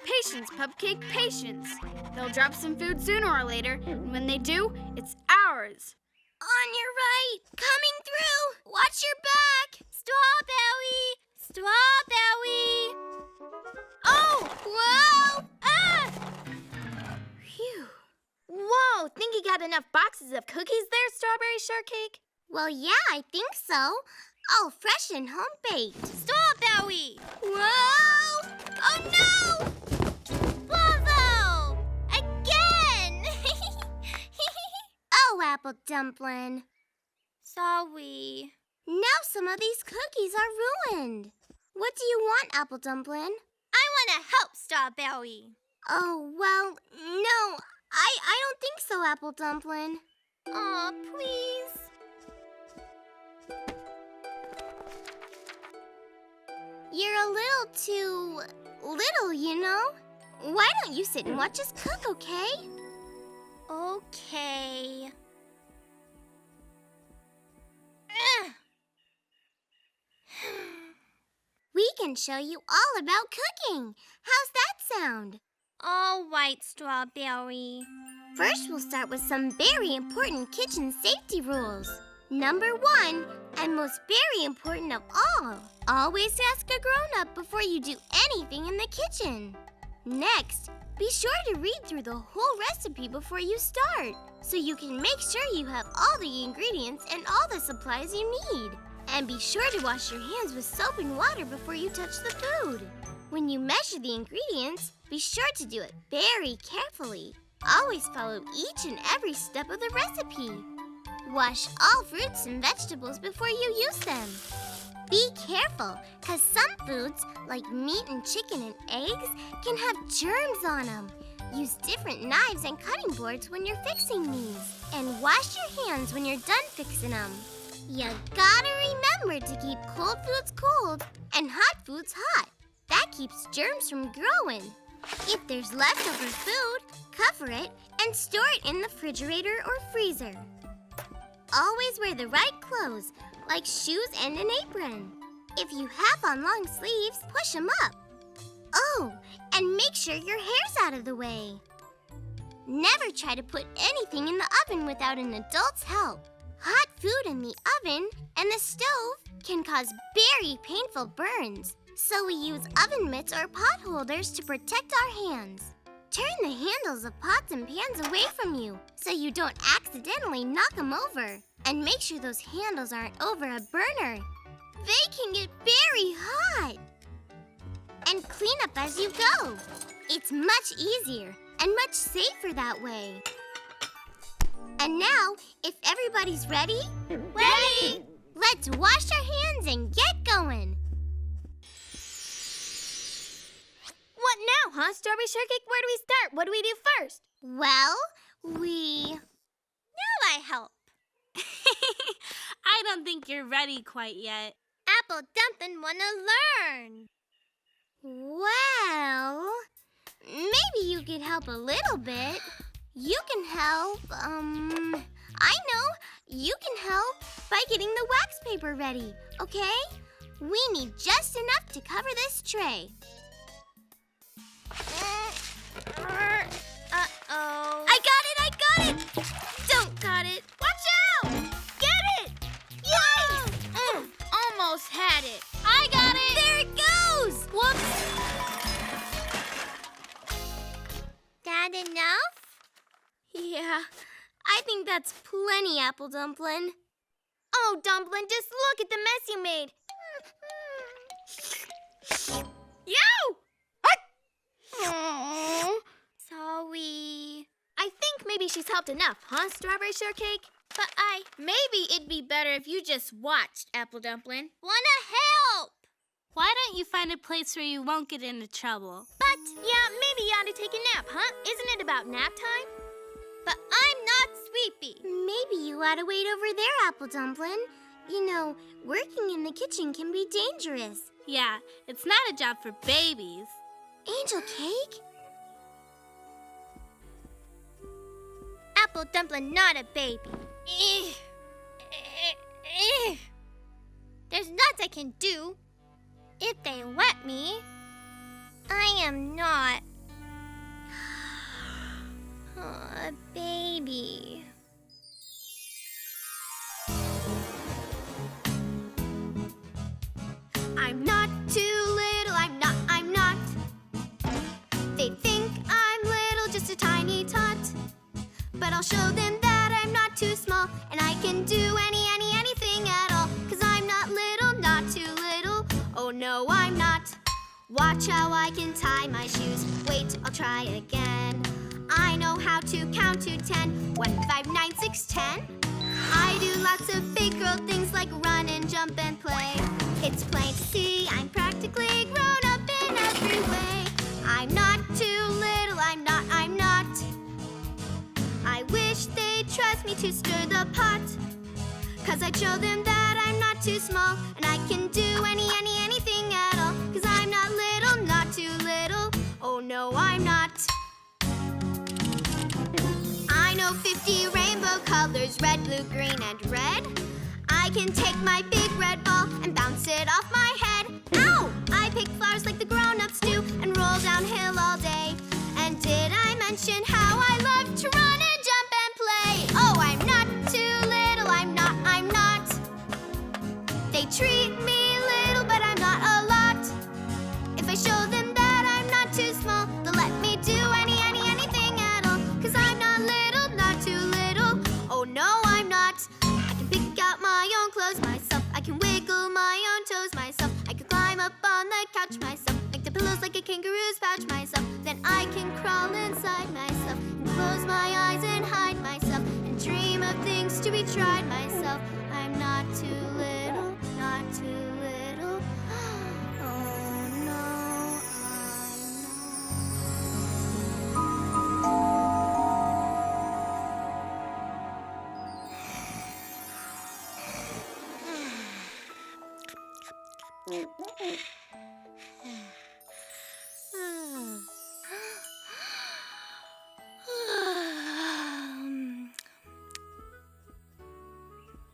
Patience, Pupcake, patience. They'll drop some food sooner or later, and when they do, it's ours. On your right, coming through. Watch your back. Strawberry, strawberry. Oh, whoa! Ah! Phew. Whoa, think you got enough boxes of cookies there, Strawberry Shortcake? Well, yeah, I think so. All fresh and home-baked. Strawberry! Whoa! Oh, no! Bravo! Again! Oh, Apple Dumplin. Sorry. Now some of these cookies are ruined. What do you want, Apple Dumplin? I want to help, Strawberry. Oh, well, no. I don't think so, Apple Dumplin. Aw, please. You're a little too little, you know? Why don't you sit and watch us cook, okay? Okay. We can show you all about cooking. How's that sound? All right, Strawberry. First, we'll start with some very important kitchen safety rules. Number 1, and most very important of all, always ask a grown-up before you do anything in the kitchen. Next, be sure to read through the whole recipe before you start, so you can make sure you have all the ingredients and all the supplies you need. And be sure to wash your hands with soap and water before you touch the food. When you measure the ingredients, be sure to do it very carefully. Always follow each and every step of the recipe. Wash all fruits and vegetables before you use them. Be careful, because some foods, like meat and chicken and eggs, can have germs on them. Use different knives and cutting boards when you're fixing these. And wash your hands when you're done fixing them. You gotta remember to keep cold foods cold and hot foods hot. That keeps germs from growing. If there's leftover food, cover it and store it in the refrigerator or freezer. Always wear the right clothes, like shoes and an apron. If you have on long sleeves, push them up. Oh, and make sure your hair's out of the way. Never try to put anything in the oven without an adult's help. Hot food in the oven and the stove can cause very painful burns, so we use oven mitts or pot holders to protect our hands. Turn the handles of pots and pans away from you so you don't accidentally knock them over. And make sure those handles aren't over a burner. They can get very hot. And clean up as you go. It's much easier and much safer that way. And now, if everybody's ready? Ready! Let's wash our hands and get going. What now, huh, Strawberry Shortcake? Where do we start? What do we do first? Well, Now I help. I don't think you're ready quite yet. Apple Dumplin wanna learn. Well, maybe you could help a little bit. You can help, I know. You can help by getting the wax paper ready, okay? We need just enough to cover this tray. Uh-oh. I got it! Don't got it. Watch out! Get it! Yay! Almost had it. I got it! There it goes! Whoops! That enough? Yeah. I think that's plenty, Apple Dumplin. Oh, Dumplin, just look at the mess you made. Yow! Oh, sorry. I think maybe she's helped enough, huh, Strawberry Shortcake? But Maybe it'd be better if you just watched, Apple Dumplin. wanna help. Why don't you find a place where you won't get into trouble? But, yeah, maybe you ought to take a nap, huh? Isn't it about nap time? But I'm not sleepy. Maybe you ought to wait over there, Apple Dumplin. You know, working in the kitchen can be dangerous. Yeah, it's not a job for babies. Angel Cake? Apple Dumplin not a baby. There's nothing I can do. If they let me, I am not a baby. I'm not too little, I'm not. They think I'm little, just a tiny tot. But I'll show them that I'm not too small, and I can do anything at all. 'Cause I'm not little, not too little. Oh no, I'm not. Watch how I can tie my shoes. Wait, I'll try again. I know how to count to 10. 1, 5, 9, 6, 10. I do lots of big girl things like run and jump and play. It's plain to see I'm practically grown up in every way. I'm not too little, I'm not. I wish they'd trust me to stir the pot. 'Cause I'd show them that I'm not too small, and I can do anything at all. 'Cause I'm not little, not too little. Oh no, I'm not. I know 50 rainbow colors, red, blue, green, and red. I can take my big red ball and bounce it off my head. Ow! I pick flowers like the grown-ups do and roll downhill all day. And did I mention how I love to run and jump and play? Oh, I'm not too little, I'm not. They treat me little, but I'm not a lot. If I show them that I'm not too small, they'll let me do anything at all. 'Cause I'm not little, not too little. Oh no, I'm not. I can pick out my own clothes myself. I can wiggle my own toes myself. I can climb up on the couch myself. Make the pillows like a kangaroo's pouch myself. Then I can crawl inside myself and close my eyes and hide myself and dream of things to be tried myself. I'm not too little, not too little. Oh no,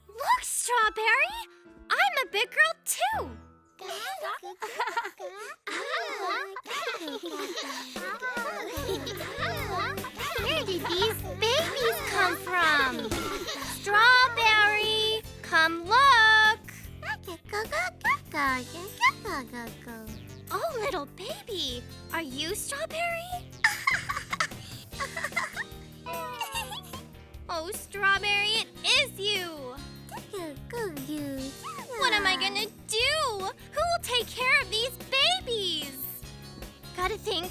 Look, Strawberry! I'm a big girl too! Where did these babies come from? Strawberry, come look! Oh, little baby, are you Strawberry? Oh, Strawberry, it is you! What am I gonna do? Who will take care of these babies? Gotta think.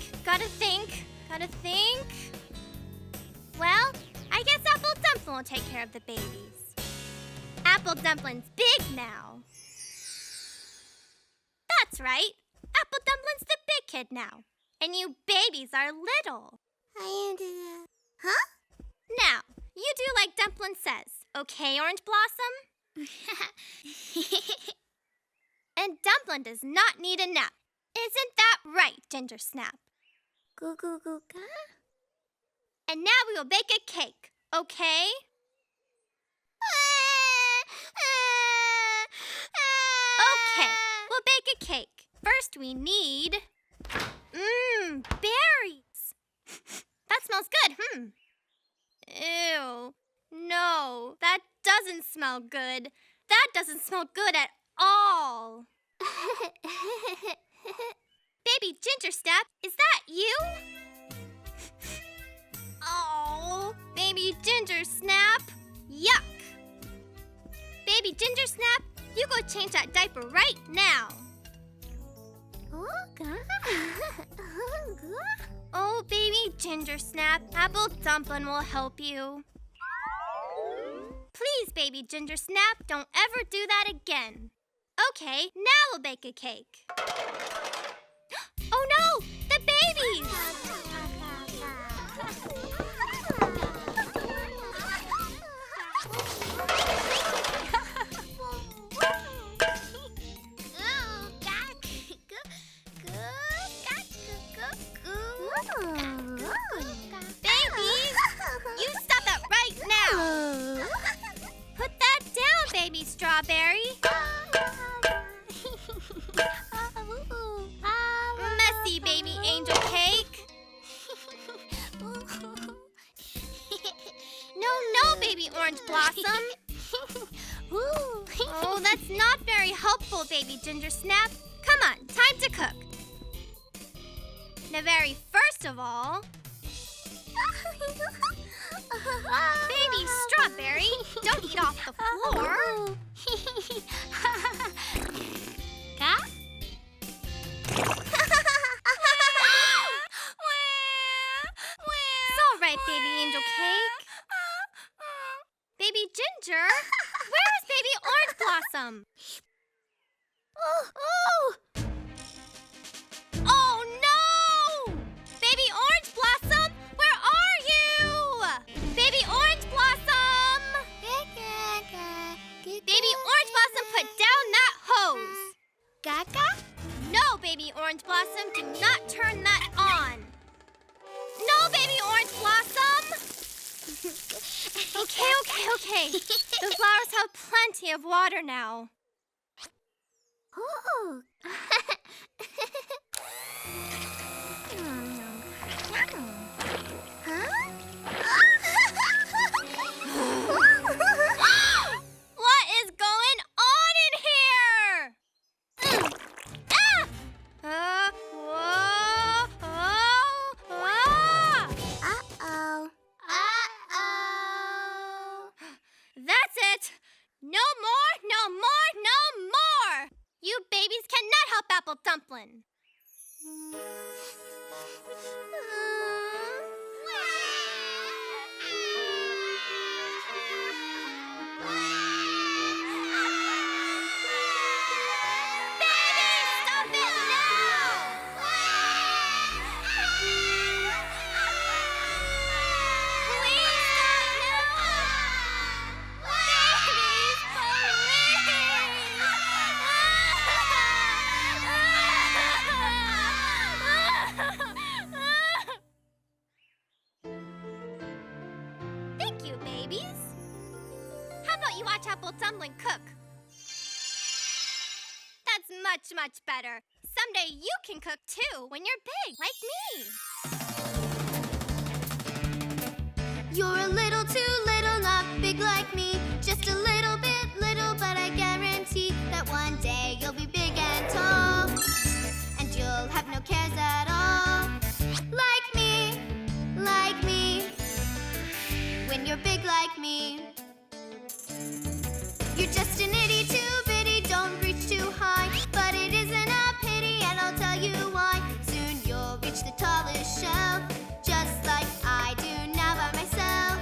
Well, I guess Apple Dumplin will take care of the babies. Apple Dumplin's big now. That's right. Apple Dumplin's the big kid now. And you babies are little. Huh? Now, you do like Dumplin says, okay, Orange Blossom? And Dumplin does not need a nap. Isn't that right, Ginger Snap? And now we will bake a cake, okay? Okay, we'll bake a cake. First we need... berries. That smells good, Ew. No, that doesn't smell good. That doesn't smell good at all. Baby Ginger Snap, is that you? Oh, Baby Ginger Snap. Yuck. Baby Ginger Snap, you go change that diaper right now. Oh, Baby Ginger Snap, Apple Dumplin will help you. Please, Baby Ginger Snap, don't ever do that again. Okay, now we'll bake a cake. Oh no, the babies! Babies, you stop that right now! Put that down, baby strawberry. Messy baby angel cake. No, baby orange blossom. Oh, that's not very helpful, baby ginger snap. Come on, time to cook. Now, very first of all, baby strawberry, don't eat off the floor. It's all right, baby angel cake. Baby ginger, where is baby orange blossom? Oh no! Baby orange blossom, where are you? Baby orange blossom! Baby orange blossom, put down that hose. Gaga? No, baby orange blossom, do not turn that on. No, baby orange blossom! Okay. The flowers have plenty of water now. Ooh. What is going on in here? That's it. No more. You babies cannot help Apple Dumplin. Thank you, babies. How about you watch Apple Dumplin cook? That's much better. Someday you can cook too when you're big, like me. You're a little too little, not big like me. Just a little bit little, but I guarantee that one day you'll be big and tall. And you'll have no cares at all. Like me. When you're big like me. You're just an itty too bitty, don't reach too high. But it isn't a pity, and I'll tell you why. Soon you'll reach the tallest shelf, just like I do now by myself.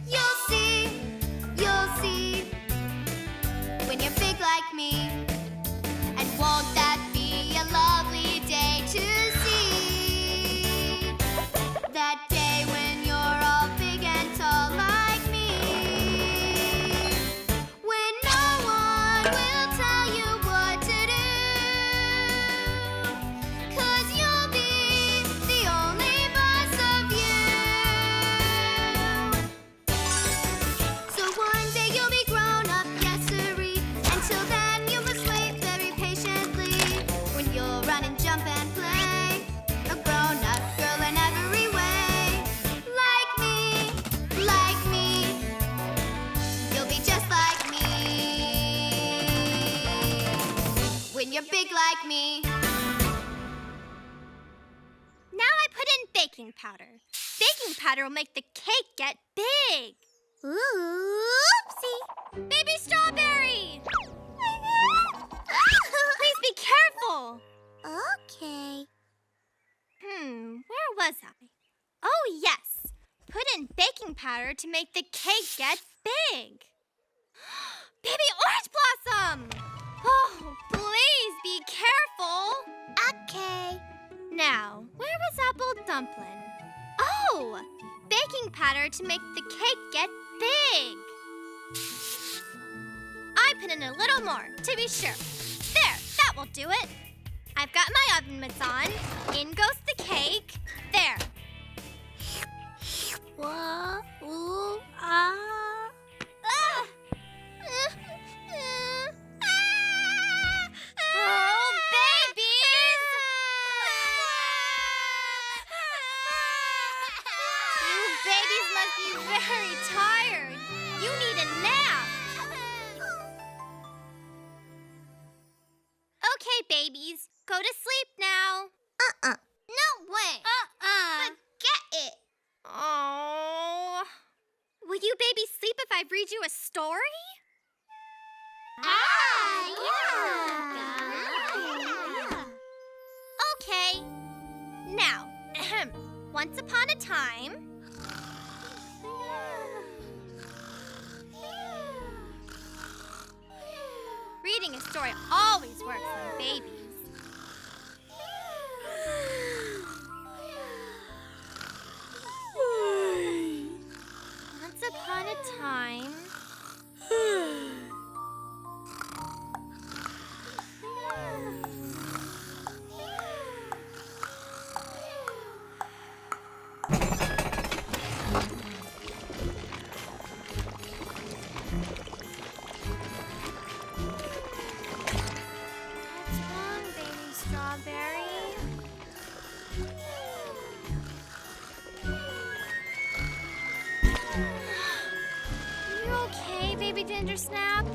You'll see, when you're big like me. And won't that be a lovely day to see? That day when you're all big and tall like me. When no one will tell you what to do. 'Cause you'll be the only boss of you. So one day you'll be grown up, yes sirree. Until then you must wait very patiently. When you'll run and jump and play. A grown-up girl in every way. Like me. You'll be just like me. When you're big like me. Now I put in baking powder. Baking powder will make the cake get big. Oopsie. Baby strawberry! Please be careful. Okay. Where was I? Oh, yes. Put in baking powder to make the cake get big. Baby orange blossom! Oh, please be careful. Okay. Now, where was Apple Dumplin? Oh, baking powder to make the cake get big. I put in a little more, to be sure. There, that will do it. I've got my oven mitts on. In goes the cake. There. Whoa, ooh, ah. babies must be very tired. You need a nap. Okay, babies, go to sleep now. No way. Forget it. Oh. Will you babies sleep if I read you a story? Yeah. Okay. Now, once upon a time... Reading a story always works on babies. Once upon a time... What's wrong, baby strawberry? You okay, baby ginger snap?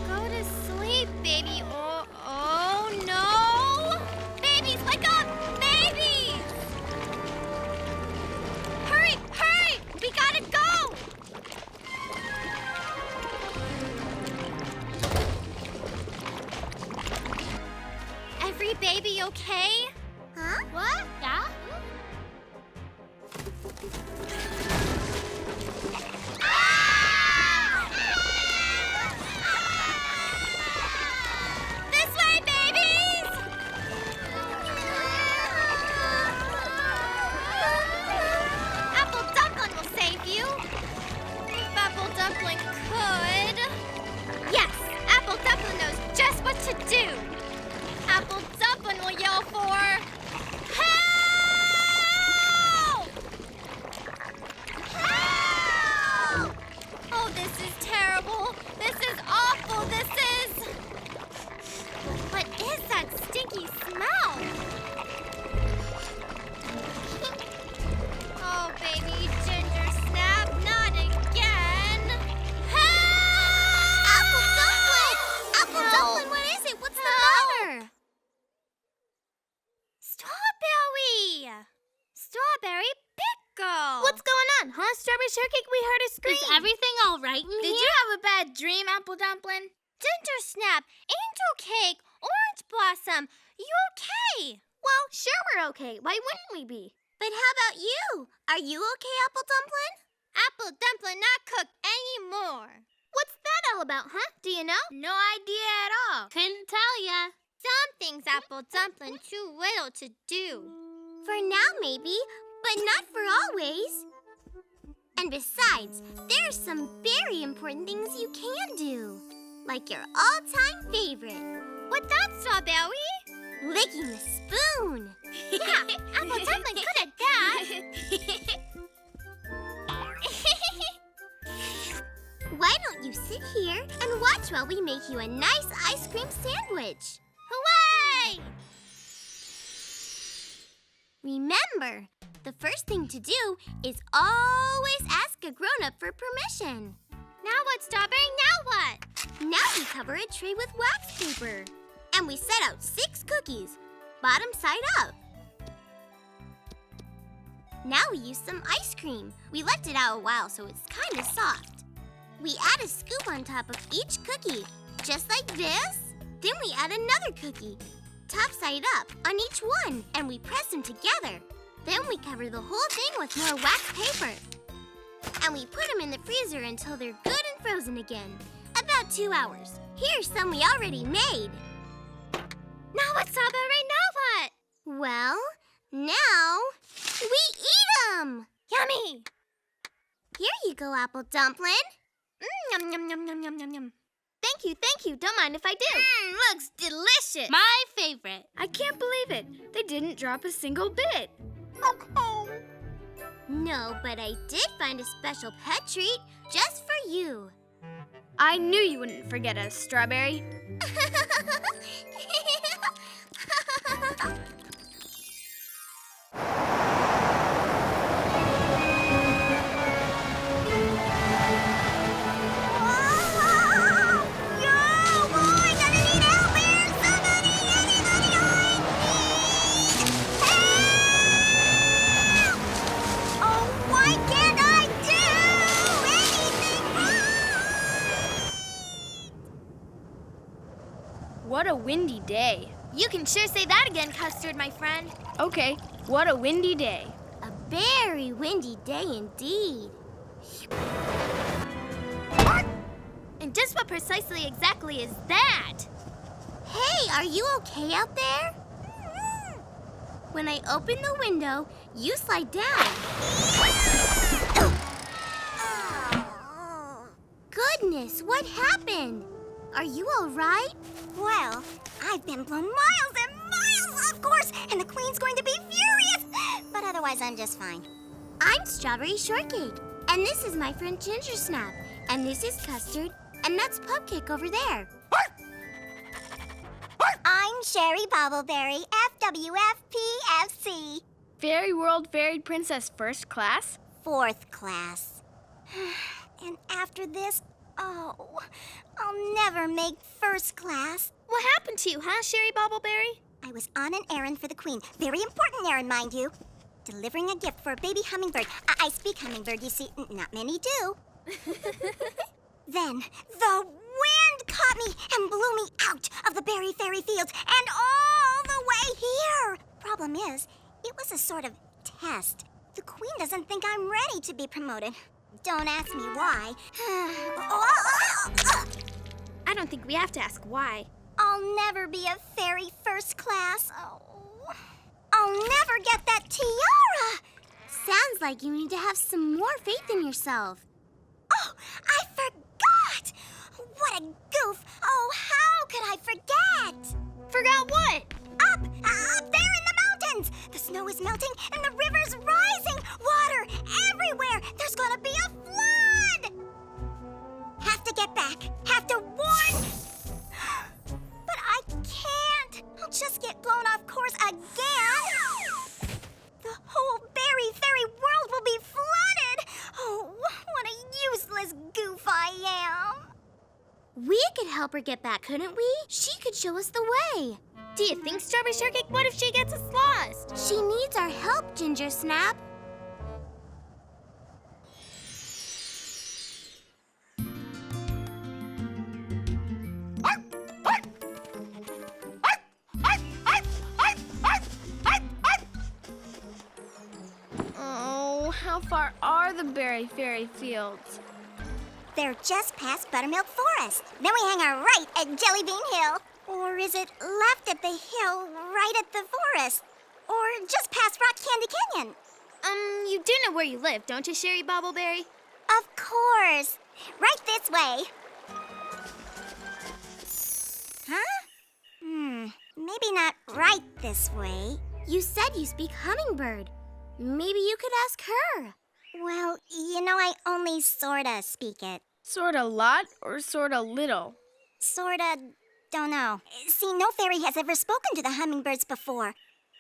Go to sleep, baby. Oh no! Babies, wake up! Babies! Hurry! We gotta go! Every baby okay? Huh? What? Yeah? This way, babies! Apple Dumplin will save you. If Apple Dumplin could. Yes, Apple Dumplin knows just what to do. Apple Dumplin will yell for help! Help! Oh, this is terrible. This is awful. This is... What is that stinky smell? Oh, baby ginger snap, not again. Help! Apple Dumplin! Apple Dumplin, what is it? What's the matter? Strawberry Big Girl. What's going on, huh? Strawberry Shortcake, we heard a scream. Is everything all right in Did here? you have a bad dream, Apple Dumplin? Ginger Snap, Angel Cake, Orange Blossom, you okay? Well, sure we're okay. Why wouldn't we be? But how about you? Are you okay, Apple Dumplin? Apple Dumplin not cooked anymore. What's that all about, huh? Do you know? No idea at all. Couldn't tell ya. Some things Apple Dumplin too little to do. For now, maybe, but not for always. And besides, there are some very important things you can do. Like your all-time favorite. What's that, Strawberry? Licking the spoon. Yeah, Apple Dumplin good at that. Why don't you sit here and watch while we make you a nice ice cream sandwich? Hooray! Remember, the first thing to do is always ask a grown-up for permission. Now what, Strawberry? Now what? Now we cover a tray with wax paper. And we set out 6 cookies, bottom side up. Now we use some ice cream. We left it out a while so it's kind of soft. We add a scoop on top of each cookie, just like this. Then we add another cookie, top side up, on each one, and we press them together. Then we cover the whole thing with more wax paper. And we put them in the freezer until they're good and frozen again. About 2 hours. Here's some we already made. Now what, Strawberry? Now what? Well, now we eat them! Yummy! Here you go, Apple Dumplin. Yum, yum, yum, yum, yum, yum, yum. Thank you. Don't mind if I do. Looks delicious. My favorite. I can't believe it. They didn't drop a single bit. No, but I did find a special pet treat just for you. I knew you wouldn't forget us, Strawberry. What a windy day. You can sure say that again, Custard, my friend. Okay, what a windy day. A very windy day indeed. And just what precisely exactly is that? Hey, are you okay out there? When I open the window, you slide down. Goodness, what happened? Are you all right? Well, I've been blown miles and miles, of course, and the Queen's going to be furious. But otherwise, I'm just fine. I'm Strawberry Shortcake, and this is my friend Ginger Snap, and this is Custard, and that's Pupcake over there. I'm Sherry Bobbleberry, FWFPFC. Fairy World Fairy Princess First Class? 4th class. And after this, oh, I'll never make 1st class. What happened to you, huh, Sherry Bobbleberry? I was on an errand for the Queen. Very important errand, mind you. Delivering a gift for a baby hummingbird. I speak hummingbird, you see. Not many do. Then the wind caught me and blew me out of the berry fairy fields and all the way here. Problem is, it was a sort of test. The Queen doesn't think I'm ready to be promoted. Don't ask me why. I don't think we have to ask why. I'll never be a fairy 1st class. Oh. I'll never get that tiara. Sounds like you need to have some more faith in yourself. Oh, I forgot! What a goof! Oh, how could I forget? Forgot what? Up there in the mountains! The snow is melting and the river's rising! Water everywhere! There's gonna be a flood! Have to get back. Have to warn... But I can't. I'll just get blown off course again. The whole berry fairy world will be flooded. Oh, what a useless goof I am. We could help her get back, couldn't we? She could show us the way. Do you think, Strawberry Shortcake? What if she gets us lost? She needs our help, Ginger Snap. Oh, how far are the berry fairy fields? They're just past Buttermilk Forest. Then we hang a right at Jellybean Hill. Or is it left at the hill, right at the forest? Or just past Rock Candy Canyon? You do know where you live, don't you, Sherry Bobbleberry? Of course. Right this way. Huh? Maybe not right this way. You said you speak hummingbird. Maybe you could ask her. Well, you know, I only sorta speak it. Sorta lot or sorta little? Sorta, don't know. See, no fairy has ever spoken to the hummingbirds before.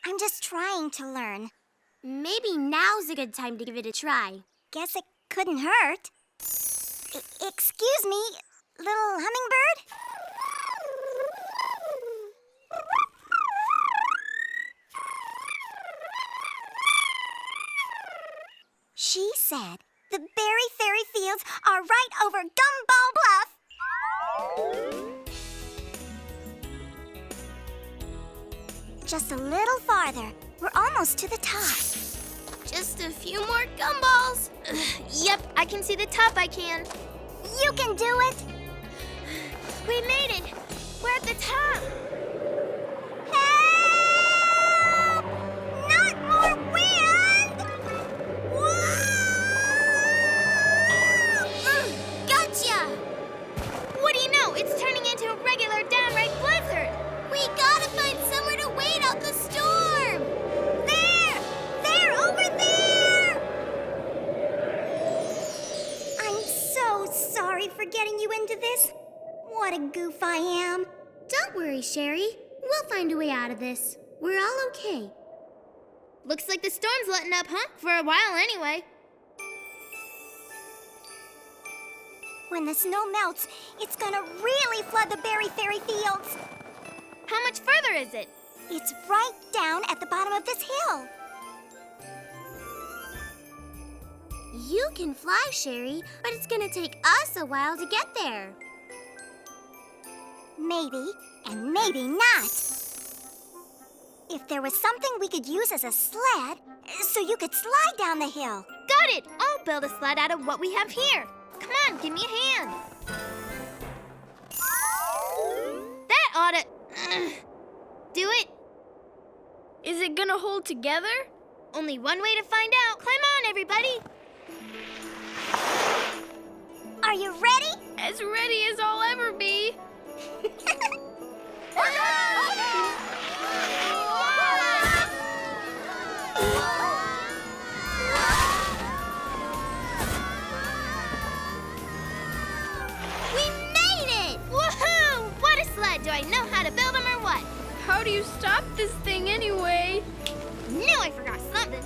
I'm just trying to learn. Maybe now's a good time to give it a try. Guess it couldn't hurt. Excuse me, little hummingbird? She said the berry fairy fields are right over Gumball Bluff. Just a little farther. We're almost to the top. Just a few more gumballs. Yep, I can see the top, I can. You can do it. We made it. We're at the top. Help! Not more wind! Gotcha! What do you know? It's turning into a regular downright blizzard. We gotta find somewhere to wait out the storm. There, over there! I'm so sorry for getting you into this. What a goof I am. Don't worry, Sherry. We'll find a way out of this. We're all okay. Looks like the storm's letting up, huh? For a while, anyway. When the snow melts, it's gonna really flood the berry fairy fields. How much further is it? It's right down at the bottom of this hill. You can fly, Sherry, but it's gonna take us a while to get there. Maybe. and maybe not. If there was something we could use as a sled, so you could slide down the hill. Got it! I'll build a sled out of what we have here. Come on, give me a hand. That oughta... do it. Is it gonna hold together? Only one way to find out. Climb on, everybody. Are you ready? As ready as I'll ever be. Do I know how to build them or what? How do you stop this thing anyway? Knew I forgot something.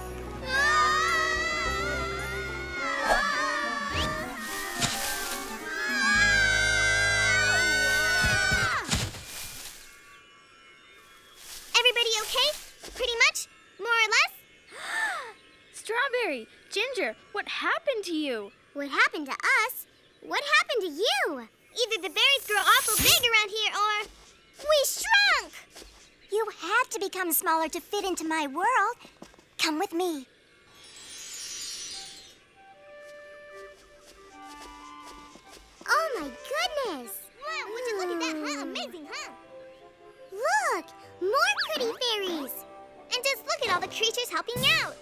Everybody okay? Pretty much? More or less? Strawberry, Ginger, what happened to you? What happened to us? What happened to you? Either the berries grow awful big around here or we shrunk! You had to become smaller to fit into my world. Come with me. Oh my goodness! Wow, would you look at that, huh? Amazing, huh? Look! More pretty fairies! And just look at all the creatures helping out!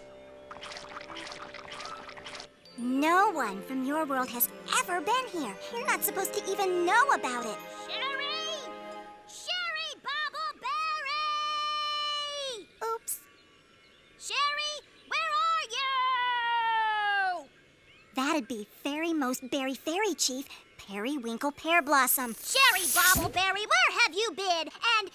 No one from your world has ever been here. You're not supposed to even know about it. Sherry! Sherry Bobbleberry! Oops. Sherry, where are you? That'd be Fairy-most Berry Fairy Chief, Periwinkle Pear Blossom. Sherry Bobbleberry, where have you been? And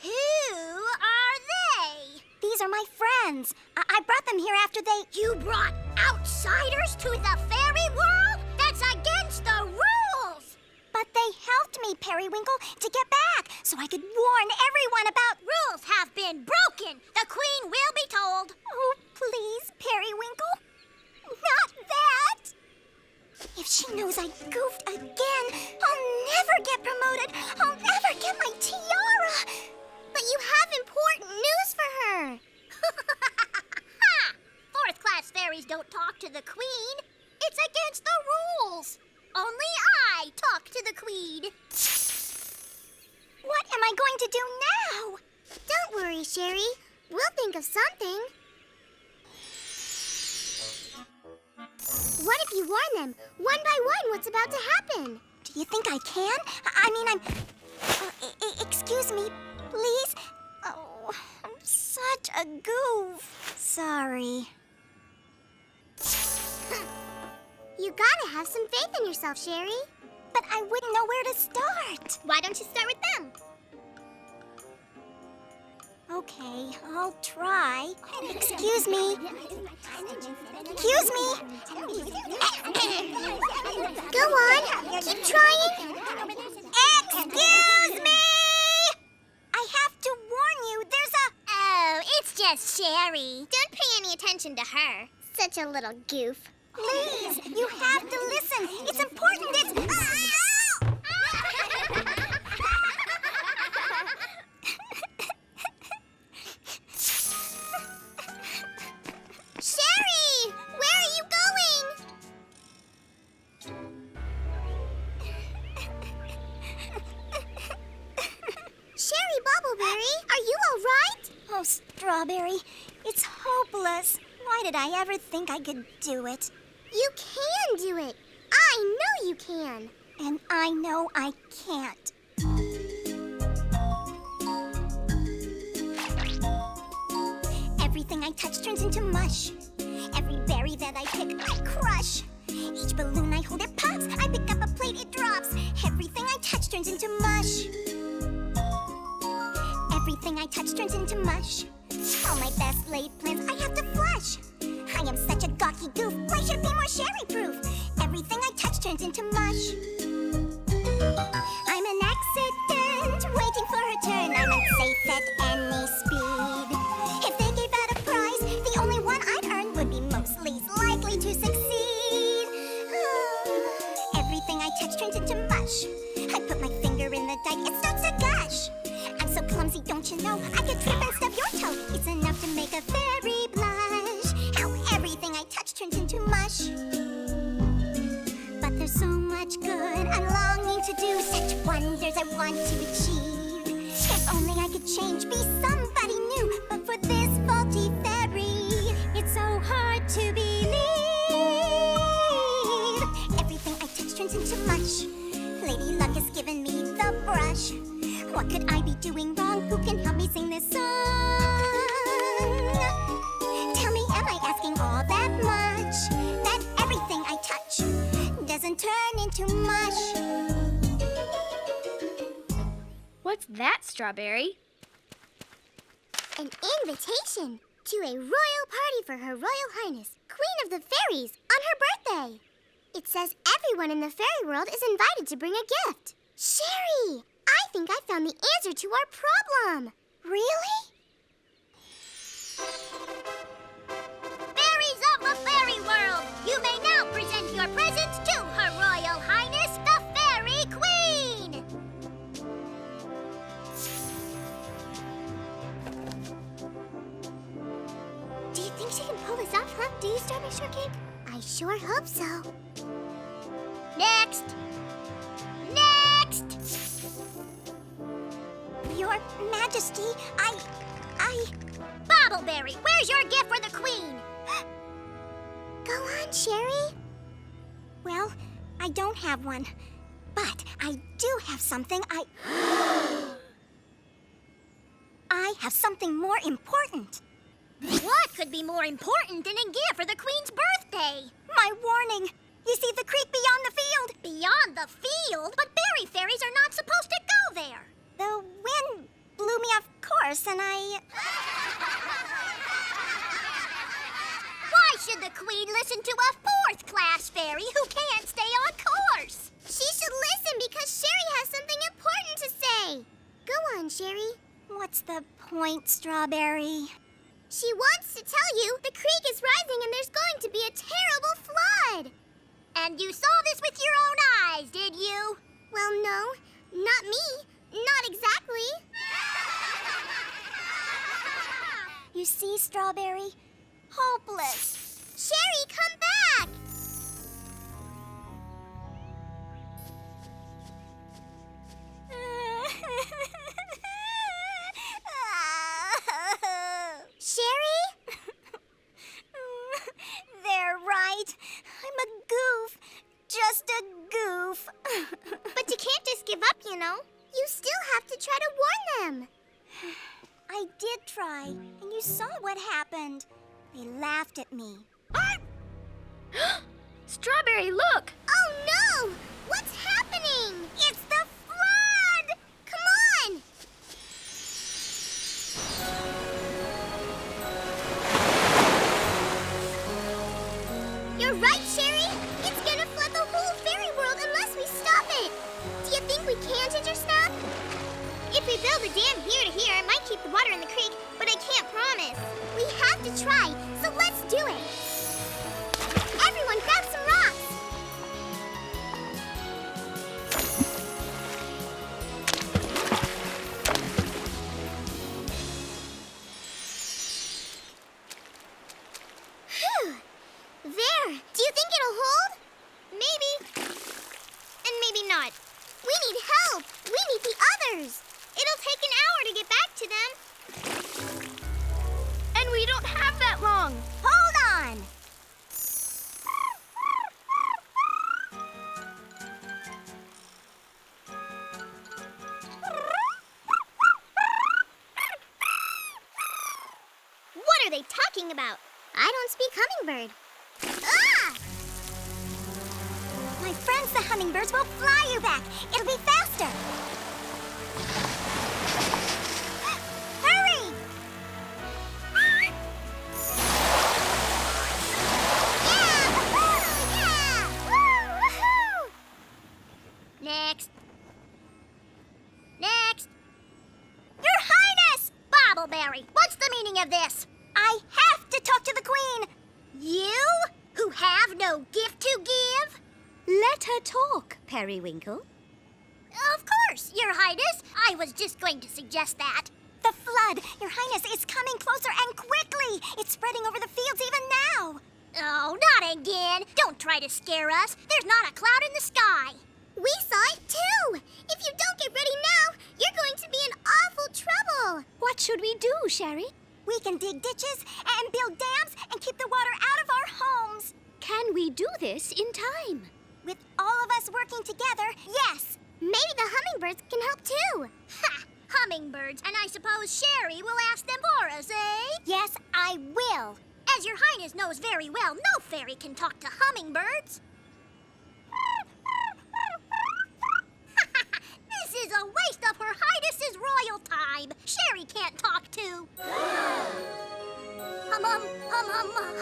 who are they? These are my friends. I brought them here after they... You brought outsiders to the fairy world? That's against the rules! But they helped me, Periwinkle, to get back so I could warn everyone about... Rules have been broken. The queen will be told. Oh, please, Periwinkle. Not that. If she knows I goofed again, I'll never get promoted. I'll never get my tiara. But you have important news for her. Ha! Fourth-class fairies don't talk to the queen. It's against the rules. Only I talk to the queen. What am I going to do now? Don't worry, Sherry. We'll think of something. What if you warn them, one by one, what's about to happen? Do you think I can? I mean, I'm... excuse me, please? Oh, I'm such a goof. Sorry. You gotta have some faith in yourself, Sherry. But I wouldn't know where to start. Why don't you start with them? Okay, I'll try. Excuse me. Excuse me. Go on, keep trying. Excuse me! I have to warn you, there's a... Oh, it's just Sherry. Don't pay any attention to her. Such a little goof. Please, you have to listen. It's important. It's... Sherry! Where are you going? Sherry Bobbleberry, are you all right? Oh, Strawberry, it's hopeless. Why did I ever think I could do it? You can do it. I know you can. And I know I can't. Everything I touch turns into mush. Every berry that I pick, I crush. Each balloon I hold, it pops. I pick up a plate, it drops. Everything I touch turns into mush. Everything I touch turns into mush. All my best laid plans I have to flush. I am such a gawky goof. Why should it be more Sherry-proof? Everything I touch turns into mush. I'm an accident waiting for her turn. I'm unsafe at any speed. If they gave out a prize, the only one I'd earn would be most least likely to succeed. Everything I touch turns into mush. I put my finger in the dike, it starts to Don't you know I could trip and stub your toe? It's enough to make a fairy blush. How everything I touch turns into mush. But there's so much good I'm longing to do. Such wonders I want to achieve. If only I could change, be somebody new. But for this faulty fairy, it's so hard to believe. Everything I touch turns into mush. Lady Luck has given me the brush. What could I be doing wrong? Who can help me sing this song? Tell me, am I asking all that much? That everything I touch doesn't turn into mush. What's that, Strawberry? An invitation to a royal party for Her Royal Highness, Queen of the Fairies, on her birthday. It says everyone in the fairy world is invited to bring a gift. Sherry, I think I found the answer to our problem. Really? Fairies of the fairy world, you may now present your presents to Her Royal Highness, the Fairy Queen. Do you think she can pull this off, huh? Do you, Strawberry Shortcake? I sure hope so. Next! Next! Your Majesty, I... Bobbleberry, where's your gift for the Queen? Go on, Sherry. Well, I don't have one. But I do have something I have something more important. What could be more important than a gift for the Queen's birthday? My warning! You see the creek beyond the field? Beyond the field? But berry fairies are not supposed to go there. The wind blew me off course and Why should the Queen listen to a fourth-class fairy who can't stay on course? She should listen because Sherry has something important to say. Go on, Sherry. What's the point, Strawberry? She wants to tell you the creek is rising and there's going to be a terrible flood. And you saw this with your own eyes, did you? Well, no, not me. Not exactly. You see, Strawberry? Hopeless. Sherry, come back! Sherry? They're right. I'm a goof. Just a goof. But you can't just give up, you know. You still have to try to warn them. I did try, and you saw what happened. They laughed at me. Strawberry, look! Oh no! What's happening? It's the flood! Come on! You're right, Sherry. It's gonna flood the whole fairy world unless we stop it. Do you think we can, Ginger Snap? If we build a dam here to here, it might keep the water in the creek, but I can't promise. We have to try, so let's do it. Everyone grab some rocks. Phew. There. Do you think it'll hold? Maybe. And maybe not. We need help. We need the others. It'll take an hour to get back to them. And we don't have that long. Hold on! What are they talking about? I don't speak hummingbird. Ah! My friends, the hummingbirds, will fly you back. It'll be faster. Hurry! Yeah! Woohoo! Yeah! Woo! Woohoo! Next. Next. Your Highness! Bobbleberry, what's the meaning of this? I have to talk to the Queen. You, who have no gift to give? Let her talk, Periwinkle. Of course, Your Highness. I was just going to suggest that. The The flood! Your Highness, is coming closer and quickly! It's spreading over the fields even now! Oh, not again. Don't try to scare us. There's not a cloud in the sky. We saw it too. If you don't get ready now, you're going to be in awful trouble. What should we do, Sherry? We can dig ditches and build dams and keep the water out of our homes. Can we do this in time? With all of us working together, yes. Maybe the hummingbirds can help too. Ha! Hummingbirds, and I suppose Sherry will ask them for us, eh? Yes, I will. As your Highness knows very well, no fairy can talk to hummingbirds. This is a waste of Her Highness's royal time. Sherry can't talk to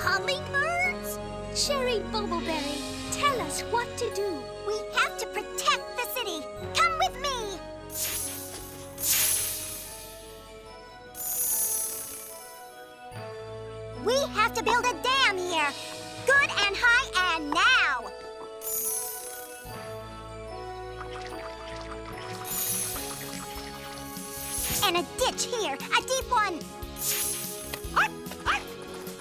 hummingbirds? Sherry Bobbleberry, tell us what to do. We have to protect the city. Come with me. We have to build a dam here. Good and high and now. And a ditch here, a deep one.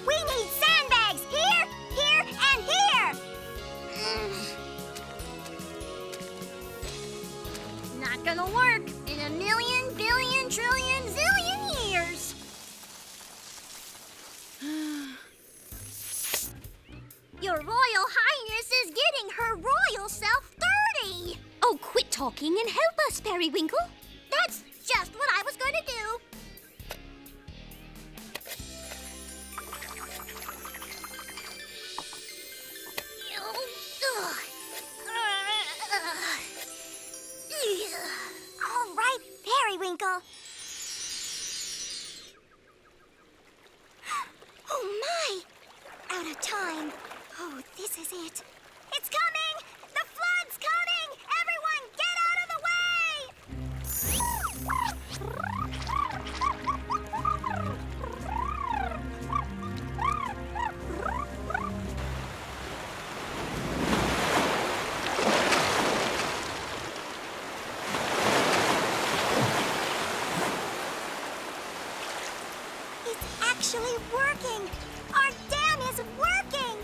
We need sandbags here, here, and here. Not gonna work in a million, billion, trillion, zillion years. Your Royal Highness is getting her royal self dirty. Oh, quit talking and help us, Periwinkle. That's just what I was going to do. All right, Periwinkle. Oh, my! Out of time. Oh, this is it. It's coming! The flood's coming! Everyone, get out of the It's actually working! Our dam is working!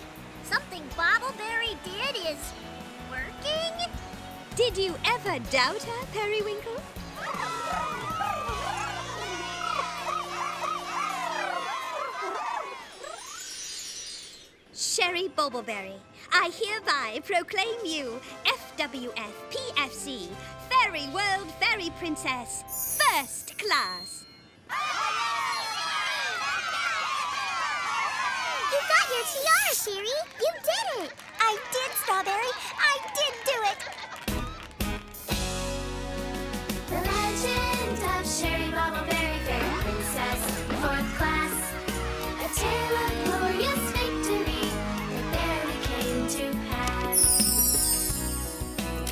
Something Bobbleberry did is working? Did you ever doubt her, Periwinkle? Sherry Bobbleberry, I hereby proclaim you FWF PFC, Fairy World Fairy Princess, First Class. You got your tiara, Sherry. You did it. I did, Strawberry! I did do it! The legend of Sherry Bobbleberry, Fairy Princess, 4th class. A tale of glorious victory that barely came to pass.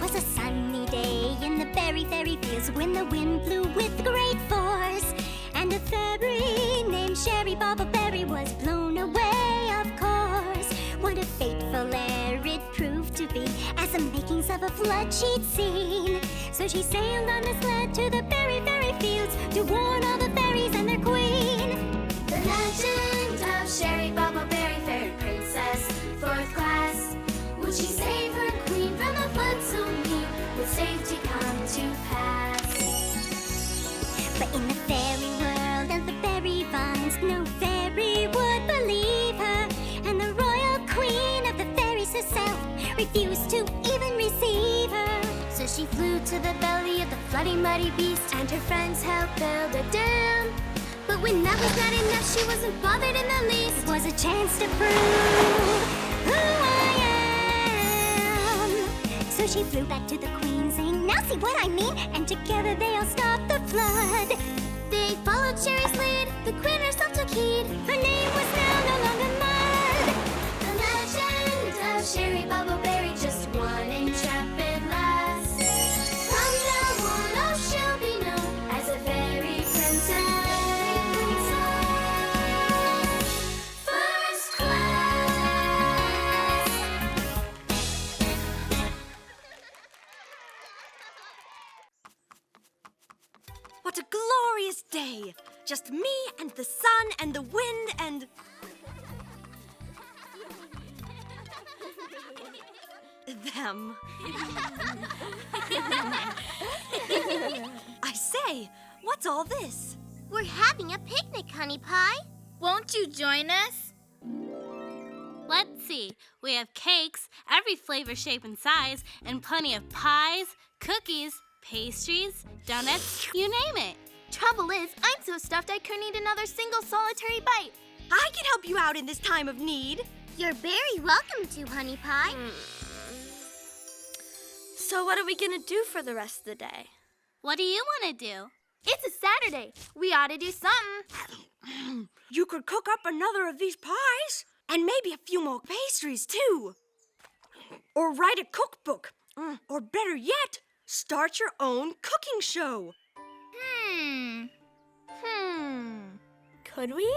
Was a sunny day in the berry fairy fields when the wind blew with great force, and a fairy named Sherry Bobbleberry was blown away, of course. What a fateful air it proved to be, as the makings of a flood she'd seen. So she sailed on a sled to the berry fairy fields to warn all the fairies and their queen. The legend of Sherry Bobbleberry, Fairy Princess, 4th class. Would she save her queen from the flood so near? Would safety come to pass? But in the fairy world of the berry vines, no fairy would believe her, and the royal queen of the fairies herself refused to even receive her. So she flew to the belly of the floody, muddy beast, and her friends helped build a dam. But when that was not enough, she wasn't bothered in the least. It was a chance to prove who I am. So she flew back to the queen, saying, "Now see what I mean?" And together they all stopped the flood. They followed Sherry's lead, the queen herself took heed. Her name was now no longer Mud. The legend of Sherry Bobbleberry, just one intrepid lass. From now on, oh, she'll be known as a fairy princess. First class. What a glorious day! Just me and the sun and the wind and... them. I say, what's all this? We're having a picnic, Honey Pie. Won't you join us? Let's see. We have cakes, every flavor, shape, and size, and plenty of pies, cookies, pastries, donuts, you name it. Trouble is, I'm so stuffed I couldn't eat another single solitary bite. I can help you out in this time of need. You're very welcome to, Honey Pie. So what are we gonna do for the rest of the day? What do you want to do? It's a Saturday. We ought to do something. You could cook up another of these pies, and maybe a few more pastries, too. Or write a cookbook. Or better yet, start your own cooking show. Could we?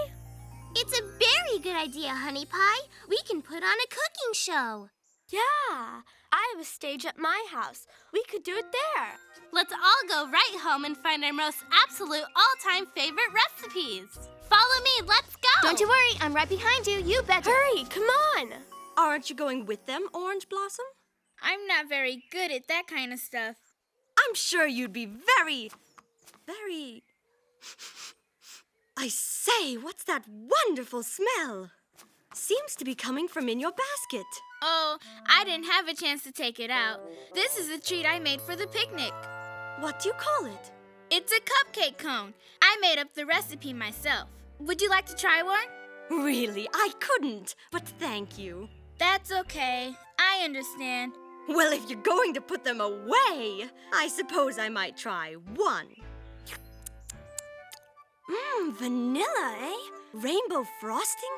It's a very good idea, Honey Pie. We can put on a cooking show. Yeah. I have a stage at my house. We could do it there. Let's all go right home and find our most absolute all-time favorite recipes. Follow me, let's go! Don't you worry, I'm right behind you. You betcha. Hurry, come on. Aren't you going with them, Orange Blossom? I'm not very good at that kind of stuff. I'm sure you'd be very... I say, what's that wonderful smell? Seems to be coming from in your basket. Oh, I didn't have a chance to take it out. This is a treat I made for the picnic. What do you call it? It's a cupcake cone. I made up the recipe myself. Would you like to try one? Really, I couldn't, but thank you. That's okay. I understand. Well, if you're going to put them away, I suppose I might try one. Vanilla, eh? Rainbow frosting?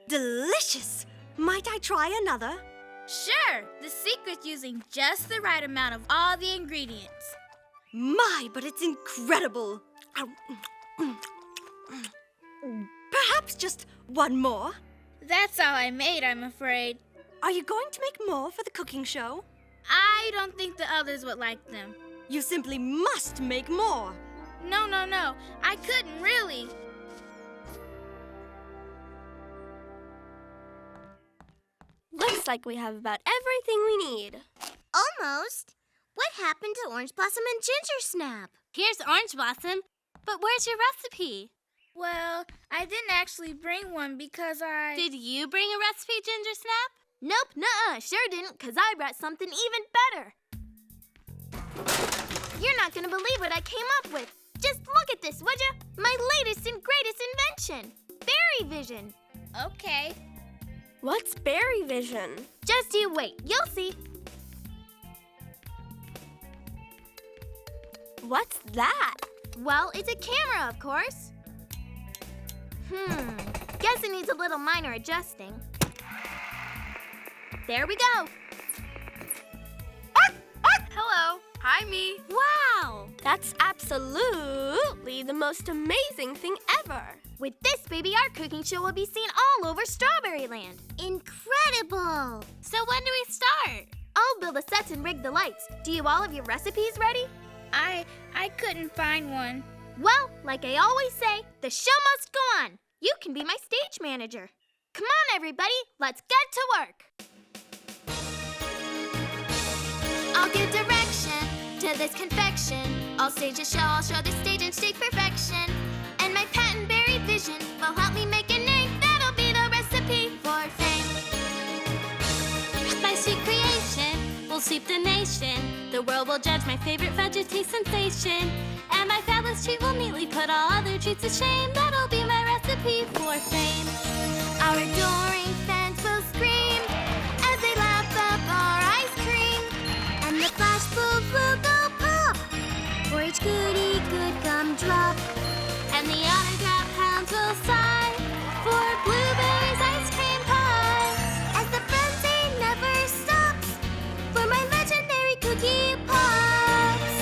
Delicious! Might I try another? Sure. The secret's using just the right amount of all the ingredients. My, but it's incredible! Perhaps just one more? That's all I made, I'm afraid. Are you going to make more for the cooking show? I don't think the others would like them. You simply must make more. No. I couldn't really. Looks like we have about everything we need. Almost. What happened to Orange Blossom and Ginger Snap? Here's Orange Blossom, but where's your recipe? Well, I didn't actually bring one because I... Did you bring a recipe, Ginger Snap? Nope, nuh-uh, sure didn't, because I brought something even better. You're not going to believe what I came up with. Just look at this, would ya? My latest and greatest invention, Berry Vision. Okay. What's Berry Vision? Just you wait, you'll see. What's that? Well, it's a camera, of course. Guess it needs a little minor adjusting. There we go. Hello. Hi, me. Wow! That's absolutely the most amazing thing ever. With this baby, our cooking show will be seen all over Strawberry Land. Incredible! So when do we start? I'll build the sets and rig the lights. Do you all have your recipes ready? I couldn't find one. Well, like I always say, the show must go on. You can be my stage manager. Come on, everybody, let's get to work. I'll give direction to this confection. I'll stage a show, I'll show the stage and stage perfection. And my patent berry vision will help me make a name. That'll be the recipe for fame. My sweet creation will sweep the nation. The world will judge my favorite vegetate sensation. And my fabulous treat will neatly put all other treats to shame. That'll be my recipe for fame. Our adoring fans will scream as they lap up our ice cream. And the flash bulbs will go pop for each goody good gumdrop. And the autograph hounds will sigh for Blueberry's ice cream pie. As the frenzy never stops for my legendary cookie pops.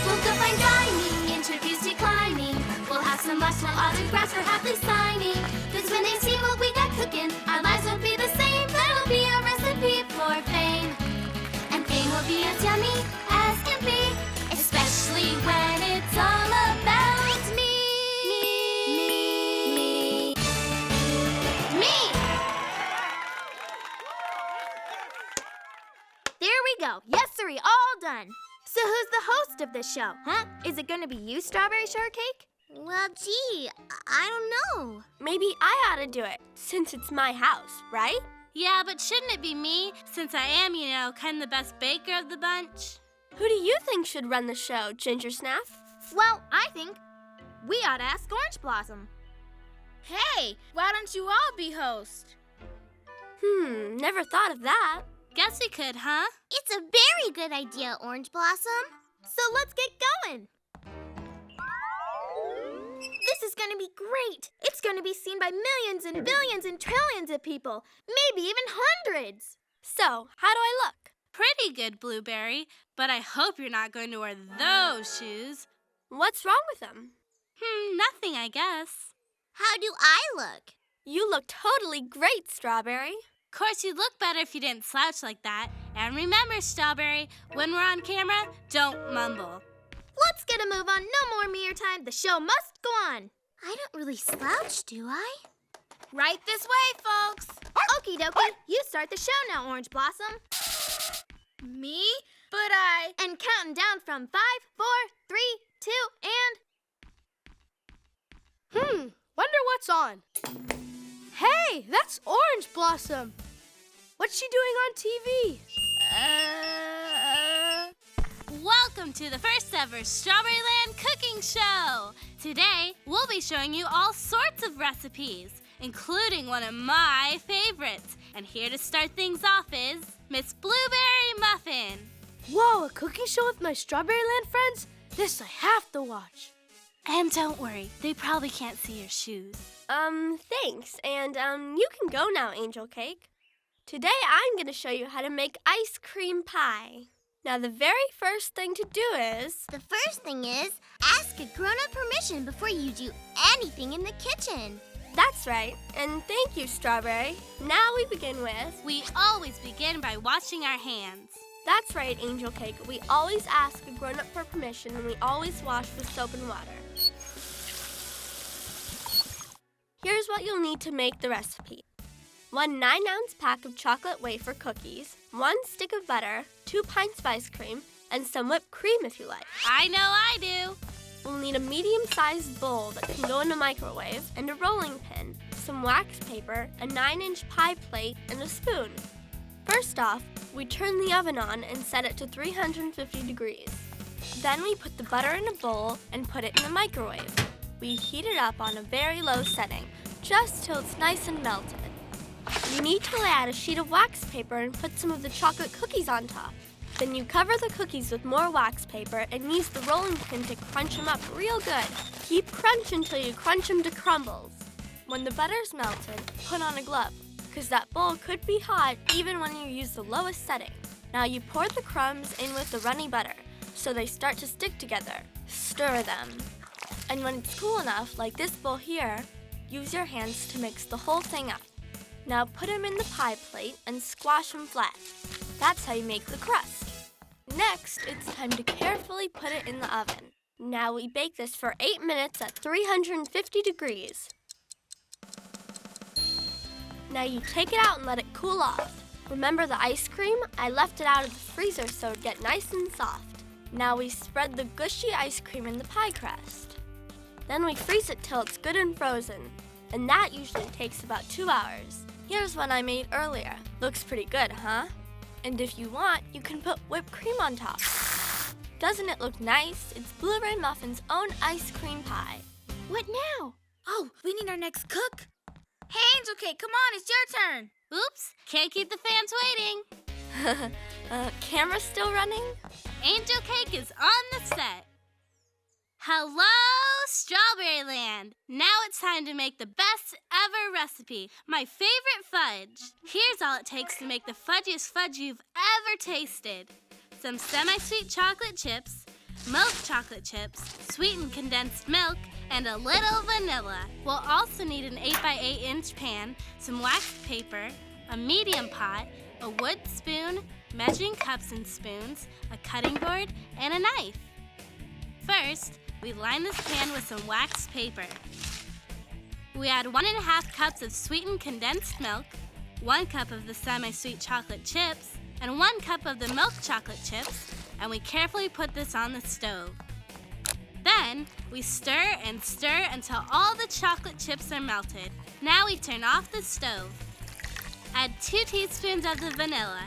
We'll go fine dining, introduce declining. We'll have some last will autographs for happily signing. Cause when they see what we got cooking, our lives won't be the same. That'll be a recipe for fame. And fame go. Yes, sirree, all done. So who's the host of this show, huh? Is it going to be you, Strawberry Shortcake? Well, gee, I don't know. Maybe I ought to do it, since it's my house, right? Yeah, but shouldn't it be me, since I am, kind of the best baker of the bunch? Who do you think should run the show, Ginger Snap? Well, I think we ought to ask Orange Blossom. Hey, why don't you all be host? Never thought of that. Guess we could, huh? It's a very good idea, Orange Blossom. So let's get going. This is going to be great. It's going to be seen by millions and billions and trillions of people, maybe even hundreds. So, how do I look? Pretty good, Blueberry, but I hope you're not going to wear those shoes. What's wrong with them? Nothing, I guess. How do I look? You look totally great, Strawberry. Of course, you'd look better if you didn't slouch like that. And remember, Strawberry, when we're on camera, don't mumble. Let's get a move on. No more mere time. The show must go on. I don't really slouch, do I? Right this way, folks. Okie dokie. You start the show now, Orange Blossom. Me? But And counting down from 5, 4, 3, 2, and... Wonder what's on. Hey, that's Orange Blossom. What's she doing on TV? Welcome to the first ever Strawberryland cooking show. Today, we'll be showing you all sorts of recipes, including one of my favorites. And here to start things off is Miss Blueberry Muffin. Whoa, a cooking show with my Strawberryland friends? This I have to watch. And don't worry, they probably can't see your shoes. Thanks. And, you can go now, Angel Cake. Today, I'm going to show you how to make ice cream pie. Now, the very first thing to do is... The first thing is, ask a grown-up permission before you do anything in the kitchen. That's right. And thank you, Strawberry. Now we begin with... We always begin by washing our hands. That's right, Angel Cake. We always ask a grown-up for permission, and we always wash with soap and water. Here's what you'll need to make the recipe. 1 9-ounce pack of chocolate wafer cookies, 1 stick of butter, 2 pints of ice cream, and some whipped cream if you like. I know I do. We'll need a medium-sized bowl that can go in a microwave, and a rolling pin, some wax paper, a 9-inch pie plate, and a spoon. First off, we turn the oven on and set it to 350 degrees. Then we put the butter in a bowl and put it in the microwave. We heat it up on a very low setting, just till it's nice and melted. You need to lay out a sheet of wax paper and put some of the chocolate cookies on top. Then you cover the cookies with more wax paper and use the rolling pin to crunch them up real good. Keep crunching until you crunch them to crumbles. When the butter's melted, put on a glove, because that bowl could be hot even when you use the lowest setting. Now you pour the crumbs in with the runny butter, so they start to stick together. Stir them. And when it's cool enough, like this bowl here, use your hands to mix the whole thing up. Now put them in the pie plate and squash them flat. That's how you make the crust. Next, it's time to carefully put it in the oven. Now we bake this for 8 minutes at 350 degrees. Now you take it out and let it cool off. Remember the ice cream? I left it out of the freezer so it'd get nice and soft. Now we spread the gushy ice cream in the pie crust. Then we freeze it till it's good and frozen. And that usually takes about 2 hours. Here's one I made earlier. Looks pretty good, huh? And if you want, you can put whipped cream on top. Doesn't it look nice? It's Blueberry Muffin's own ice cream pie. what now? Oh, we need our next cook. Hey, Angel Cake, come on, it's your turn. Oops, can't keep the fans waiting. Camera still running? Angel Cake is on the set. Hello, Strawberryland! Now it's time to make the best ever recipe, my favorite fudge. Here's all it takes to make the fudgiest fudge you've ever tasted. Some semi-sweet chocolate chips, milk chocolate chips, sweetened condensed milk, and a little vanilla. We'll also need an 8x8 inch pan, some waxed paper, a medium pot, a wood spoon, measuring cups and spoons, a cutting board, and a knife. First, we line this pan with some waxed paper. We add 1.5 cups of sweetened condensed milk, 1 cup of the semi-sweet chocolate chips, and 1 cup of the milk chocolate chips, and we carefully put this on the stove. Then, we stir and stir until all the chocolate chips are melted. Now we turn off the stove. Add 2 teaspoons of the vanilla.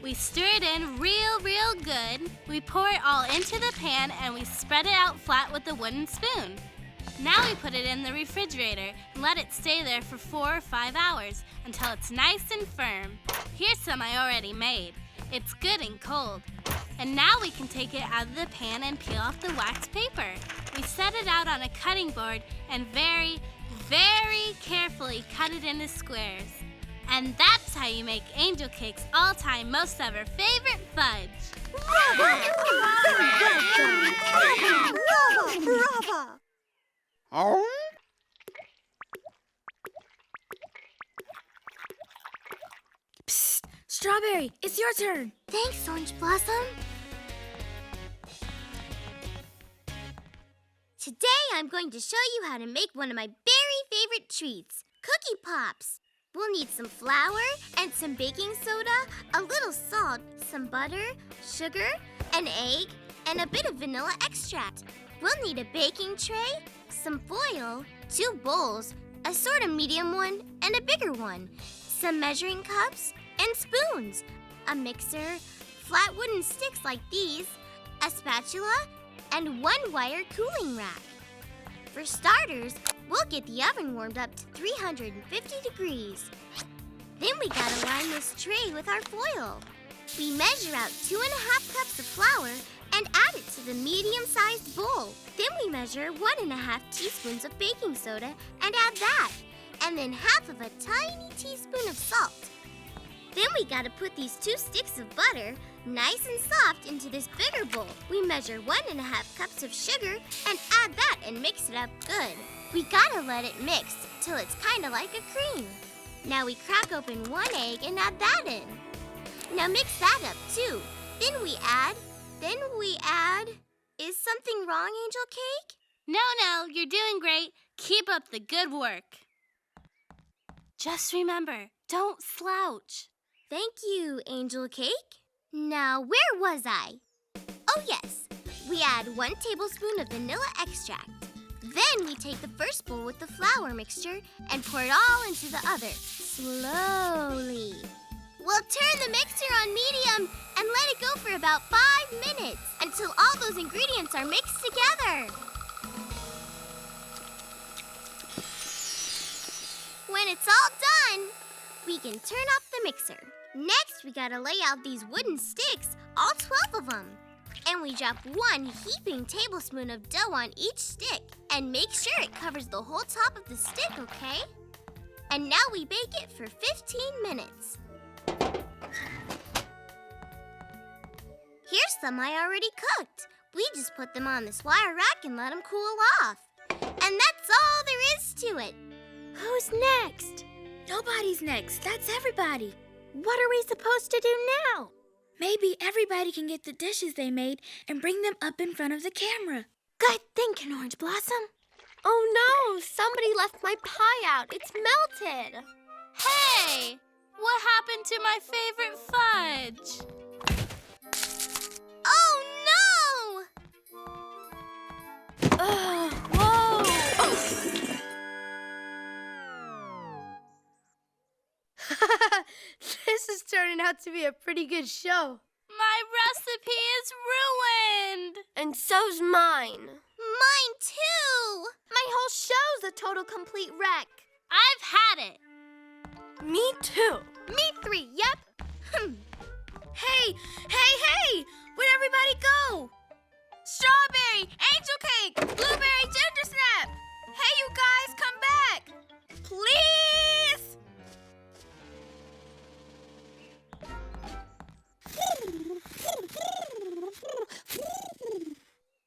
We stir it in real good. We pour it all into the pan and we spread it out flat with a wooden spoon. Now we put it in the refrigerator and let it stay there for 4 or 5 hours until it's nice and firm. Here's some I already made. It's good and cold. And now we can take it out of the pan and peel off the wax paper. We set it out on a cutting board and very carefully cut it into squares. And that's how you make Angel Cake's all-time most ever favorite fudge. Bravo! Psst! Strawberry, it's your turn. Thanks, Orange Blossom. Today I'm going to show you how to make one of my very favorite treats, Cookie Pops. We'll need some flour and some baking soda, a little salt, some butter, sugar, an egg, and a bit of vanilla extract. We'll need a baking tray, some foil, 2 bowls, a sort of medium one and a bigger one, some measuring cups and spoons, a mixer, flat wooden sticks like these, a spatula, and 1 wire cooling rack. For starters, we'll get the oven warmed up to 350 degrees. Then we gotta line this tray with our foil. We measure out 2.5 cups of flour and add it to the medium-sized bowl. Then we measure 1.5 teaspoons of baking soda and add that, and then half of a tiny teaspoon of salt. Then we gotta put these 2 sticks of butter, nice and soft, into this bigger bowl. We measure 1.5 cups of sugar and add that and mix it up good. We gotta let it mix till it's kinda like a cream. Now we crack open 1 egg and add that in. Now mix that up too. Then we add... Is something wrong, Angel Cake? No, you're doing great. Keep up the good work. Just remember, don't slouch. Thank you, Angel Cake. Now, where was I? Oh, yes. We add 1 tablespoon of vanilla extract. Then we take the first bowl with the flour mixture and pour it all into the other, slowly. We'll turn the mixture on medium and let it go for about 5 minutes until all those ingredients are mixed together. When it's all done, we can turn off the mixer. Next, we gotta lay out these wooden sticks, all 12 of them. And we drop 1 heaping tablespoon of dough on each stick and make sure it covers the whole top of the stick, okay? And now we bake it for 15 minutes. Here's some I already cooked. We just put them on this wire rack and let them cool off. And that's all there is to it. Who's next? Nobody's next. That's everybody. What are we supposed to do now? Maybe everybody can get the dishes they made and bring them up in front of the camera. Good thinking, Orange Blossom. Oh no, somebody left my pie out. It's melted. Hey! What happened to my favorite fudge? Oh no! Whoa! This is turning out to be a pretty good show. My recipe is ruined! And so's mine. Mine too! My whole show's a total complete wreck. I've had it. Me too. Me 3, yep. Hey! Where'd everybody go? Strawberry, Angel Cake, Blueberry, Ginger Snap. Hey, you guys, come back. Please!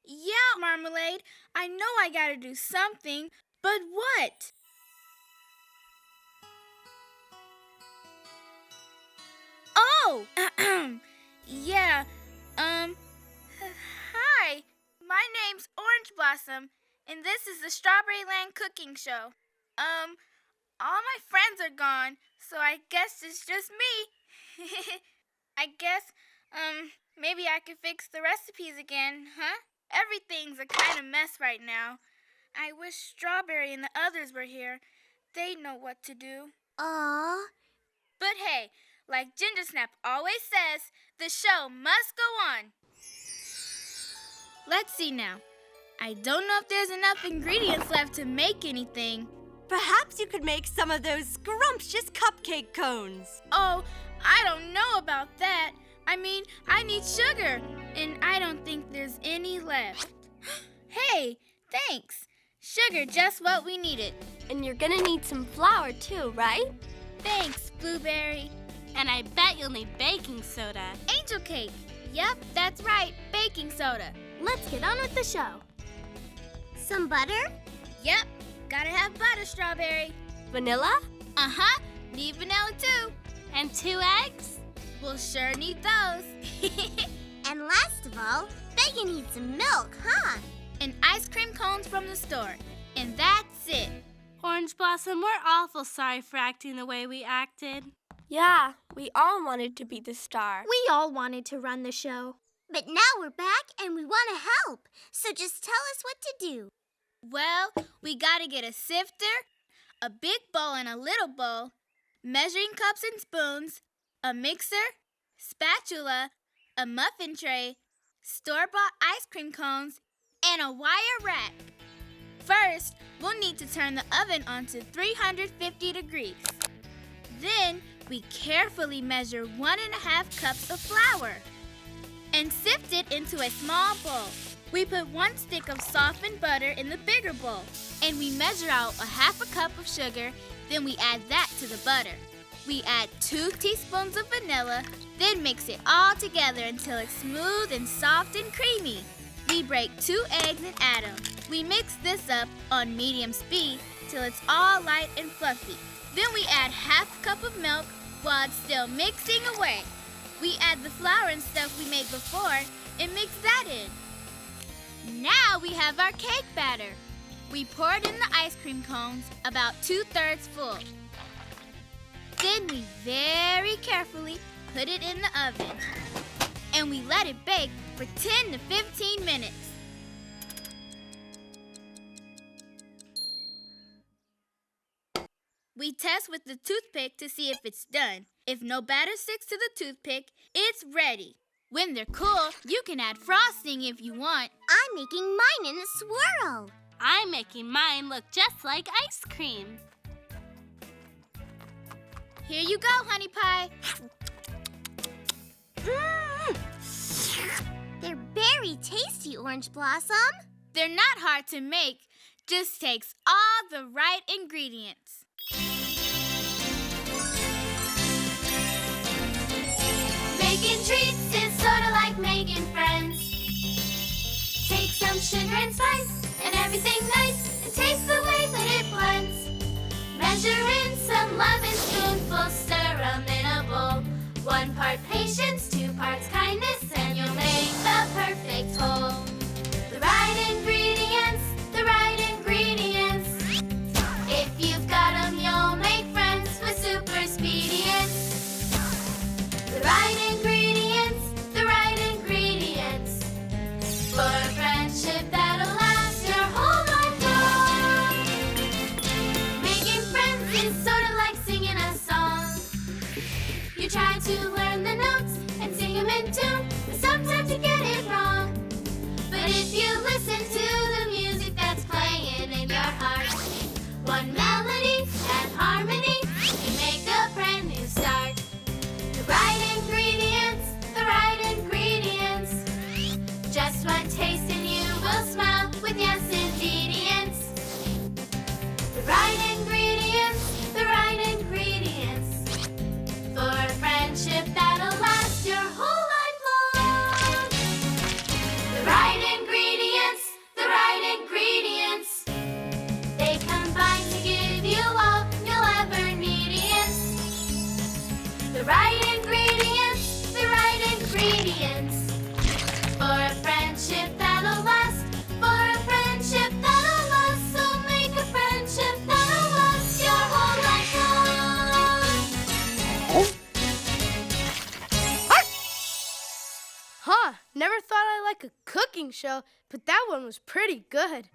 Yeah, Marmalade. I know I gotta do something, but what? Oh! Yeah, hi. My name's Orange Blossom, and this is the Strawberry Land Cooking Show. All my friends are gone, so I guess it's just me. I guess, maybe I could fix the recipes again, huh? Everything's a kind of mess right now. I wish Strawberry and the others were here. They'd know what to do. Aw. But hey, like Ginger Snap always says, the show must go on. Let's see now. I don't know if there's enough ingredients left to make anything. Perhaps you could make some of those scrumptious cupcake cones. Oh, I don't know about that. I mean, I need sugar, and I don't think there's any left. Hey, thanks. Sugar, just what we needed. And you're gonna need some flour too, right? Thanks, Blueberry. And I bet you'll need baking soda. Angel Cake. Yep, that's right, baking soda. Let's get on with the show. Some butter? Yep, gotta have butter, Strawberry. Vanilla? Uh-huh, need vanilla too. And 2 eggs? We'll sure need those. And last of all, Megan needs some milk, huh? And ice cream cones from the store. And that's it. Orange Blossom, we're awful sorry for acting the way we acted. Yeah, we all wanted to be the star. We all wanted to run the show. But now we're back and we want to help. So just tell us what to do. Well, we gotta get a sifter, a big bowl and a little bowl, measuring cups and spoons, a mixer, spatula, a muffin tray, store-bought ice cream cones, and a wire rack. First, we'll need to turn the oven on to 350 degrees. Then, we carefully measure 1½ cups of flour and sift it into a small bowl. We put 1 stick of softened butter in the bigger bowl, and we measure out 1/2 cup of sugar, then we add that to the butter. We add 2 teaspoons of vanilla, then mix it all together until it's smooth and soft and creamy. We break 2 eggs and add them. We mix this up on medium speed till it's all light and fluffy. Then we add 1/2 cup of milk while it's still mixing away. We add the flour and stuff we made before and mix that in. Now we have our cake batter. We poured in the ice cream cones about 2/3 full. Then we very carefully put it in the oven. And we let it bake for 10 to 15 minutes. We test with the toothpick to see if it's done. If no batter sticks to the toothpick, it's ready. When they're cool, you can add frosting if you want. I'm making mine in a swirl. I'm making mine look just like ice cream. Here you go, Honey Pie. They're very tasty, Orange Blossom. They're not hard to make, just takes all the right ingredients. Making treats is sorta like making friends. Take some sugar and spice and everything nice, and taste the way that it blends. Measure in some love and spoonful, stir 'em in a bowl. 1 part patience, 2 parts kindness, and you'll make the perfect whole. The right ingredients, the right ingredients. If you've got 'em, you'll make friends with super expedience. The right ingredients, the right ingredients. For a friendship that'll last your whole life long. Making friends is sorta like singing a song. You try to learn the notes and sing them in tune, but sometimes you get it wrong. But if you listen to the music that's playing in your heart, one melody and harmony can make a brand new start. The right ingredients, the right ingredients. Just one taste and you will smile with yes ingredients. The right ingredients, the right ingredients. For a friendship that Never thought I'd like a cooking show, but that one was pretty good.